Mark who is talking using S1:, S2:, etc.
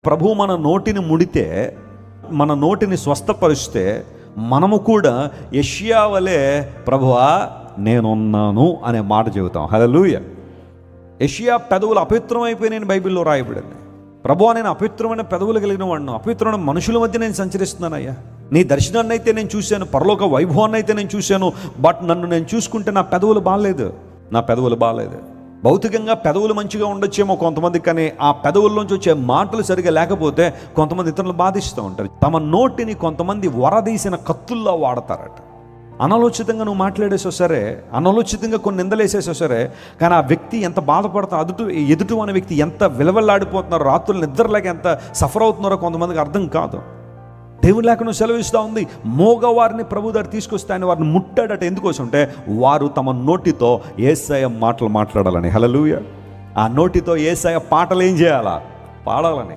S1: ప్రభు మన నోటిని ముడితే, మన నోటిని స్వస్థపరిస్తే, మనము కూడా యెషయా వలె ప్రభువా నేనున్నాను అనే మాట చెబుతాం. హల్లెలూయా. యెషయా పెదవులు అపవిత్రమైపోయినాయని బైబిల్లో రాయబడింది. ప్రభువా నేను అపవిత్రమైన పెదవులు కలిగిన వాడిని, అపవిత్రమైన మనుషుల మధ్య నేను సంచరిస్తున్నానయ్యా. నీ దర్శనాన్ని అయితే నేను చూశాను, పరలోక వైభవాన్ని అయితే నేను చూశాను, బట్ నన్ను నేను చూసుకుంటే నా పెదవులు బాగాలేదు. భౌతికంగా పెదవులు మంచిగా ఉండొచ్చేమో కొంతమందికి, కానీ ఆ పెదవుల్లోంచి వచ్చే మాటలు సరిగా లేకపోతే కొంతమంది ఇతరులు బాధిస్తూ ఉంటారు. తమ నోటిని కొంతమంది వరదీసిన కత్తుల్లో వాడతారట. అనాలోచితంగా నువ్వు మాట్లాడేసో సరే, అనాలోచితంగా కొన్ని నిందలేసేసో సరే, కానీ ఆ వ్యక్తి ఎంత బాధపడతా, ఎదుటి అనే వ్యక్తి ఎంత విలవెల్లాడిపోతున్నారో, రాత్రులు నిద్రలేక ఎంత సఫర్ అవుతున్నారో కొంతమందికి అర్థం కాదు. దేవుని లేఖనం సెలవిస్తూ ఉంది, మోగవారిని ప్రభు దగ్గర తీసుకొస్తే ఆయన వారిని ముట్టాడట. ఎందుకోసం అంటే వారు తమ నోటితో యేసయ్య మాటలు మాట్లాడాలని. హల్లెలూయా. ఆ నోటితో యేసయ్య పాటలు ఏం చేయాలా? పాడాలని.